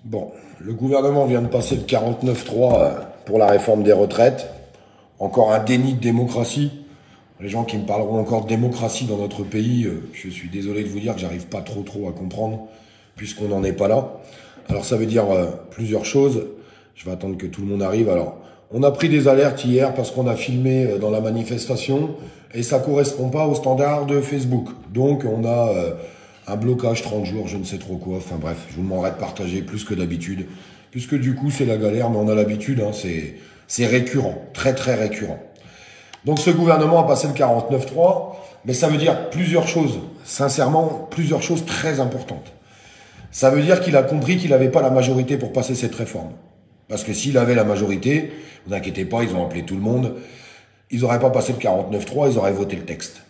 Bon, le gouvernement vient de passer le 49-3 pour la réforme des retraites. Encore un déni de démocratie. Les gens qui me parleront encore de démocratie dans notre pays, je suis désolé de vous dire que j'arrive pas trop à comprendre, puisqu'on n'en est pas là. Alors ça veut dire plusieurs choses. Je vais attendre que tout le monde arrive. Alors, on a pris des alertes hier parce qu'on a filmé dans la manifestation et ça correspond pas aux standards de Facebook. Donc on a un blocage 30 jours, je ne sais trop quoi. Enfin bref, je vous demanderai de partager plus que d'habitude. Puisque du coup c'est la galère, mais on a l'habitude, hein, c'est récurrent, très récurrent. Donc ce gouvernement a passé le 49-3, mais ça veut dire plusieurs choses, sincèrement, plusieurs choses très importantes. Ça veut dire qu'il a compris qu'il n'avait pas la majorité pour passer cette réforme. Parce que s'il avait la majorité, vous inquiétez pas, ils ont appelé tout le monde, ils n'auraient pas passé le 49-3, ils auraient voté le texte.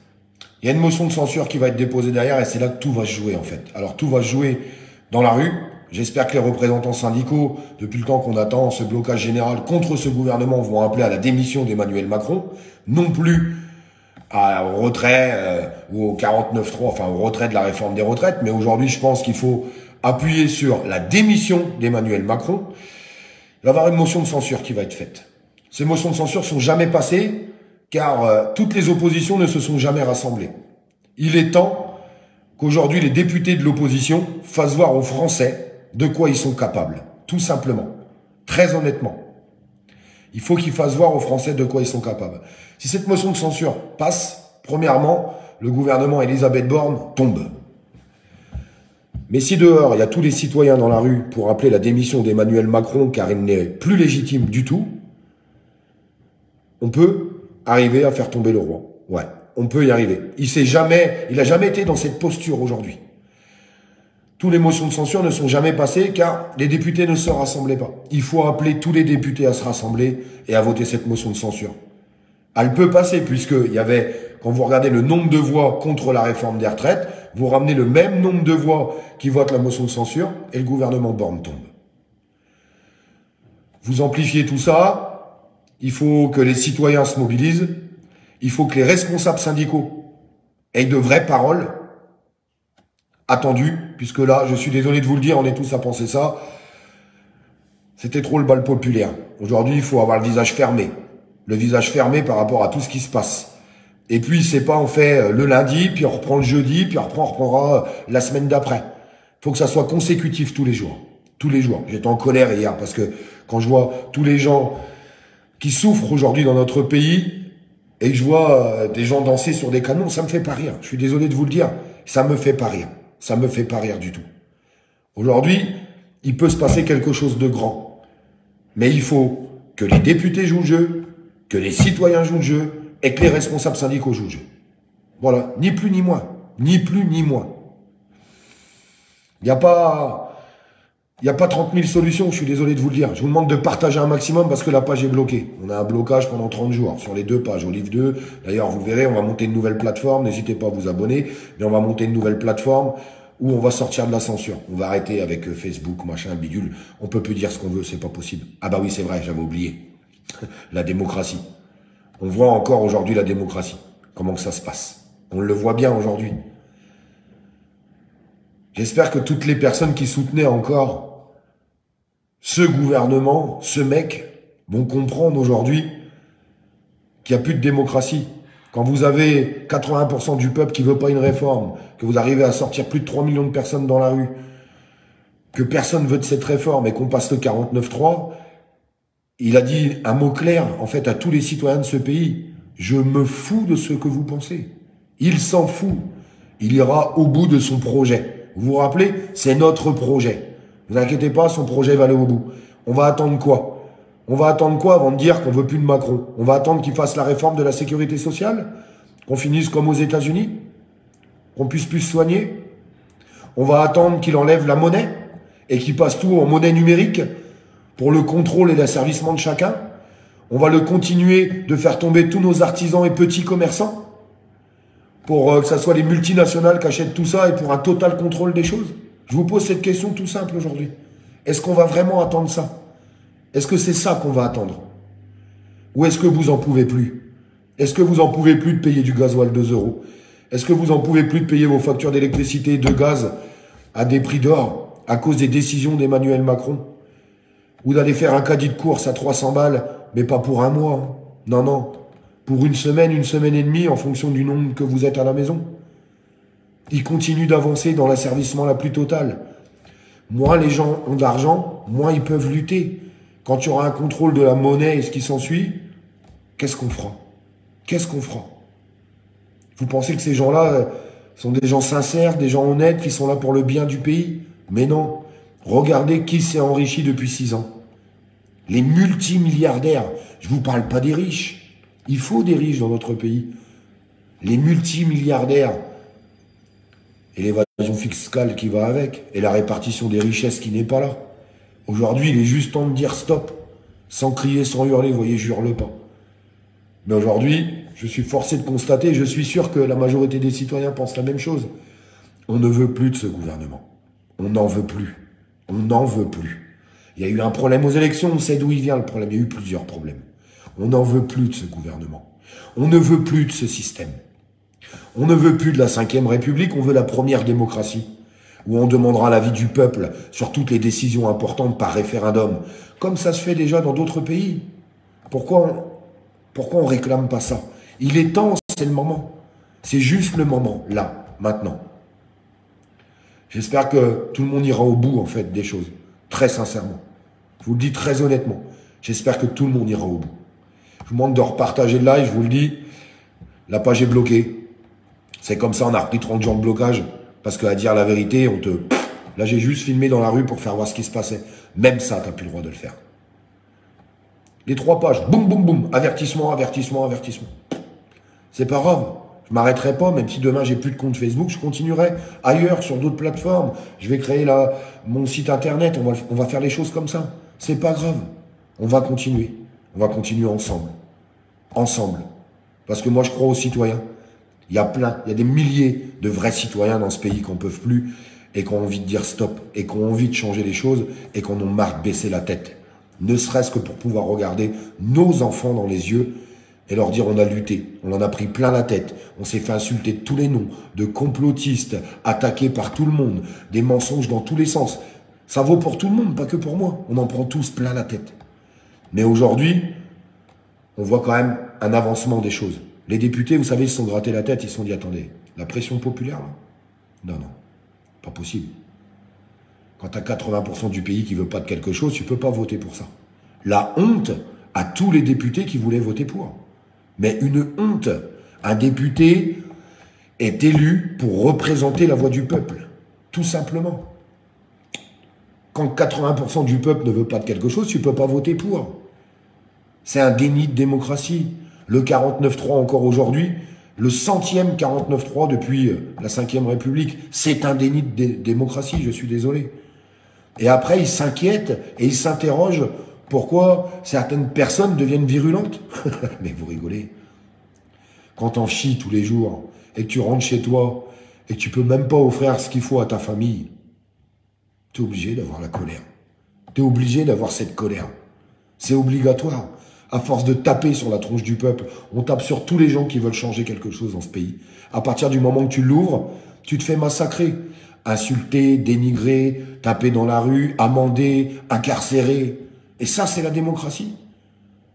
Il y a une motion de censure qui va être déposée derrière et c'est là que tout va se jouer en fait. Alors tout va se jouer dans la rue. J'espère que les représentants syndicaux, depuis le temps qu'on attend ce blocage général contre ce gouvernement, vont appeler à la démission d'Emmanuel Macron, non plus au retrait ou au 49-3, enfin au retrait de la réforme des retraites, mais aujourd'hui je pense qu'il faut appuyer sur la démission d'Emmanuel Macron. Il va y avoir une motion de censure qui va être faite. Ces motions de censure sont jamais passées car toutes les oppositions ne se sont jamais rassemblées. Il est temps qu'aujourd'hui les députés de l'opposition fassent voir aux Français de quoi ils sont capables, tout simplement, très honnêtement. Il faut qu'ils fassent voir aux Français de quoi ils sont capables. Si cette motion de censure passe, premièrement, le gouvernement Elisabeth Borne tombe. Mais si dehors, il y a tous les citoyens dans la rue pour appeler la démission d'Emmanuel Macron car il n'est plus légitime du tout, on peut arriver à faire tomber le roi. Ouais, on peut y arriver. Il a jamais été dans cette posture aujourd'hui. Toutes les motions de censure ne sont jamais passées car les députés ne se rassemblaient pas. Il faut appeler tous les députés à se rassembler et à voter cette motion de censure. Elle peut passer puisqu'il y avait, quand vous regardez le nombre de voix contre la réforme des retraites, vous ramenez le même nombre de voix qui votent la motion de censure et le gouvernement Borne tombe. Vous amplifiez tout ça, il faut que les citoyens se mobilisent, il faut que les responsables syndicaux aient de vraies paroles, attendu, puisque là, je suis désolé de vous le dire, on est tous à penser ça. C'était trop le bal populaire. Aujourd'hui, il faut avoir le visage fermé. Le visage fermé par rapport à tout ce qui se passe. Et puis, c'est pas on fait le lundi, puis on reprend le jeudi, puis on reprendra la semaine d'après. Il faut que ça soit consécutif tous les jours. Tous les jours. J'étais en colère hier parce que quand je vois tous les gens qui souffrent aujourd'hui dans notre pays et que je vois des gens danser sur des canons, ça me fait pas rire. Je suis désolé de vous le dire. Ça me fait pas rire. Ça me fait pas rire du tout. Aujourd'hui, il peut se passer quelque chose de grand. Mais il faut que les députés jouent le jeu, que les citoyens jouent le jeu et que les responsables syndicaux jouent le jeu. Voilà, ni plus ni moins. Ni plus ni moins. Il n'y a pas 30 000 solutions, je suis désolé de vous le dire. Je vous demande de partager un maximum parce que la page est bloquée. On a un blocage pendant 30 jours sur les deux pages, au livre 2. D'ailleurs, vous verrez, on va monter une nouvelle plateforme. N'hésitez pas à vous abonner. Mais on va monter une nouvelle plateforme où on va sortir de la censure. On va arrêter avec Facebook, machin, bidule. On peut plus dire ce qu'on veut, c'est pas possible. Ah bah oui, c'est vrai, j'avais oublié. La démocratie. On voit encore aujourd'hui la démocratie. Comment que ça se passe. On le voit bien aujourd'hui. J'espère que toutes les personnes qui soutenaient encore ce gouvernement, ce mec, vont comprendre aujourd'hui qu'il n'y a plus de démocratie. Quand vous avez 80% du peuple qui ne veut pas une réforme, que vous arrivez à sortir plus de 3 millions de personnes dans la rue, que personne ne veut de cette réforme et qu'on passe le 49-3, il a dit un mot clair, en fait, à tous les citoyens de ce pays. Je me fous de ce que vous pensez. Il s'en fout. Il ira au bout de son projet. Vous vous rappelez? C'est notre projet. Ne vous inquiétez pas, son projet va aller au bout. On va attendre quoi? On va attendre quoi avant de dire qu'on veut plus de Macron? On va attendre qu'il fasse la réforme de la sécurité sociale? Qu'on finisse comme aux États-Unis? Qu'on puisse plus se soigner? On va attendre qu'il enlève la monnaie et qu'il passe tout en monnaie numérique pour le contrôle et l'asservissement de chacun? On va le continuer de faire tomber tous nos artisans et petits commerçants pour que ce soit les multinationales qui achètent tout ça et pour un total contrôle des choses? Je vous pose cette question tout simple aujourd'hui. Est-ce qu'on va vraiment attendre ça? Est-ce que c'est ça qu'on va attendre? Ou est-ce que vous en pouvez plus? Est-ce que vous en pouvez plus de payer du gasoil 2 €? Est-ce que vous en pouvez plus de payer vos factures d'électricité et de gaz à des prix d'or? à cause des décisions d'Emmanuel Macron, ou d'aller faire un caddie de course à 300 balles, mais pas pour un mois. Hein. Non, non. Pour une semaine et demie, en fonction du nombre que vous êtes à la maison. Ils continuent d'avancer dans l'asservissement la plus totale. Moins les gens ont d'argent, moins ils peuvent lutter. Quand il y aura un contrôle de la monnaie et ce qui s'ensuit, qu'est-ce qu'on fera? Qu'est-ce qu'on fera? Vous pensez que ces gens-là sont des gens sincères, des gens honnêtes, qui sont là pour le bien du pays? Mais non. Regardez qui s'est enrichi depuis 6 ans. Les multimilliardaires. Je ne vous parle pas des riches. Il faut des riches dans notre pays. Les multimilliardaires. Et l'évasion fiscale qui va avec. Et la répartition des richesses qui n'est pas là. Aujourd'hui, il est juste temps de dire stop. Sans crier, sans hurler. Vous voyez, je hurle pas. Mais aujourd'hui, je suis forcé de constater, je suis sûr que la majorité des citoyens pensent la même chose. On ne veut plus de ce gouvernement. On n'en veut plus. On n'en veut plus. Il y a eu un problème aux élections, on sait d'où il vient le problème. Il y a eu plusieurs problèmes. On n'en veut plus de ce gouvernement. On ne veut plus de ce système. On ne veut plus de la 5e République, on veut la première démocratie, où on demandera l'avis du peuple sur toutes les décisions importantes par référendum, comme ça se fait déjà dans d'autres pays. Pourquoi on réclame pas ça? Il est temps, c'est le moment. C'est juste le moment, là, maintenant. J'espère que tout le monde ira au bout, en fait, des choses. Très sincèrement. Je vous le dis très honnêtement. J'espère que tout le monde ira au bout. Je vous demande de repartager le live, je vous le dis. La page est bloquée. C'est comme ça, on a repris 30 jours de blocage. Parce qu'à dire la vérité, on te... Là, j'ai juste filmé dans la rue pour faire voir ce qui se passait. Même ça, t'as plus le droit de le faire. Les 3 pages, boum, boum, boum, avertissement, avertissement, avertissement. C'est pas grave, je m'arrêterai pas, même si demain j'ai plus de compte Facebook, je continuerai ailleurs, sur d'autres plateformes. Je vais créer mon site internet, on va faire les choses comme ça. C'est pas grave, on va continuer ensemble. Ensemble. Parce que moi je crois aux citoyens. Il y a des milliers de vrais citoyens dans ce pays qui n'en peuvent plus et qui ont envie de dire stop, et qui ont envie de changer les choses, et qui en ont marre de baisser la tête. Ne serait-ce que pour pouvoir regarder nos enfants dans les yeux et leur dire on a lutté, on en a pris plein la tête, on s'est fait insulter de tous les noms, de complotistes, attaqués par tout le monde, des mensonges dans tous les sens. Ça vaut pour tout le monde, pas que pour moi. On en prend tous plein la tête. Mais aujourd'hui, on voit quand même un avancement des choses. Les députés, vous savez, ils se sont grattés la tête, ils se sont dit attendez, la pression populaire là? Non, non, pas possible. Quand tu as 80% du pays qui ne veut pas de quelque chose, tu ne peux pas voter pour ça. La honte à tous les députés qui voulaient voter pour. Mais une honte. Un député est élu pour représenter la voix du peuple. Tout simplement. Quand 80% du peuple ne veut pas de quelque chose, tu ne peux pas voter pour. C'est un déni de démocratie. Le 49-3 encore aujourd'hui, le 100e 49-3 depuis la 5e République, c'est un déni de démocratie, je suis désolé. Et après, ils s'inquiètent et ils s'interrogent pourquoi certaines personnes deviennent virulentes. Mais vous rigolez. Quand t'en chies tous les jours et que tu rentres chez toi et que tu peux même pas offrir ce qu'il faut à ta famille, t'es obligé d'avoir la colère. T'es obligé d'avoir cette colère. C'est obligatoire. À force de taper sur la tronche du peuple, on tape sur tous les gens qui veulent changer quelque chose dans ce pays. À partir du moment que tu l'ouvres, tu te fais massacrer. Insulter, dénigrer, taper dans la rue, amender, incarcérer. Et ça, c'est la démocratie.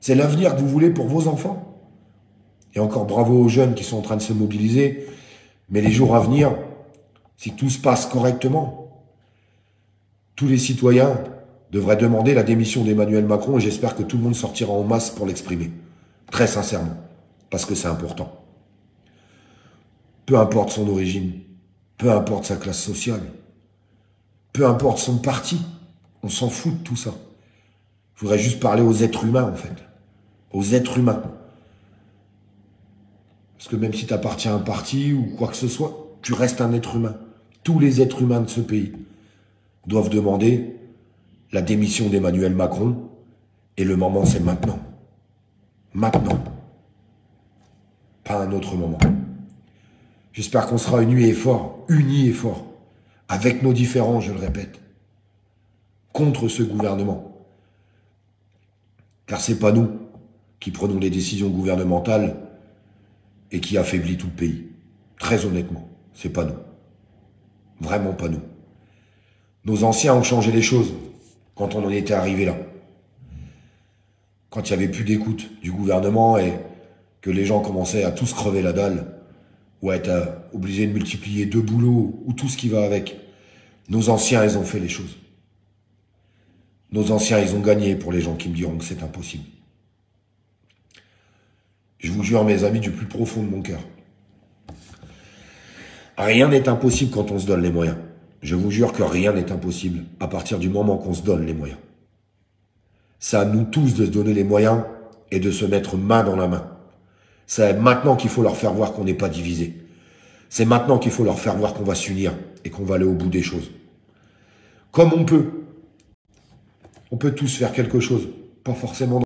C'est l'avenir que vous voulez pour vos enfants. Et encore bravo aux jeunes qui sont en train de se mobiliser. Mais les jours à venir, si tout se passe correctement, tous les citoyens devraient demander la démission d'Emmanuel Macron et j'espère que tout le monde sortira en masse pour l'exprimer. Très sincèrement. Parce que c'est important. Peu importe son origine. Peu importe sa classe sociale, peu importe son parti, on s'en fout de tout ça. Je voudrais juste parler aux êtres humains, en fait. Aux êtres humains. Parce que même si tu appartiens à un parti ou quoi que ce soit, tu restes un être humain. Tous les êtres humains de ce pays doivent demander la démission d'Emmanuel Macron et le moment, c'est maintenant. Maintenant. Pas un autre moment. J'espère qu'on sera unis et forts, avec nos différends, je le répète, contre ce gouvernement. Car c'est pas nous qui prenons les décisions gouvernementales et qui affaiblit tout le pays. Très honnêtement, c'est pas nous. Vraiment pas nous. Nos anciens ont changé les choses quand on en était arrivé là. Quand il n'y avait plus d'écoute du gouvernement et que les gens commençaient à tous crever la dalle ou à être obligés de multiplier 2 boulots ou tout ce qui va avec. Nos anciens, ils ont fait les choses. Nos anciens, ils ont gagné pour les gens qui me diront que c'est impossible. Je vous jure, mes amis, du plus profond de mon cœur. Rien n'est impossible quand on se donne les moyens. Je vous jure que rien n'est impossible à partir du moment qu'on se donne les moyens. C'est à nous tous de se donner les moyens et de se mettre main dans la main. C'est maintenant qu'il faut leur faire voir qu'on n'est pas divisé. C'est maintenant qu'il faut leur faire voir qu'on va s'unir et qu'on va aller au bout des choses. Comme on peut tous faire quelque chose, pas forcément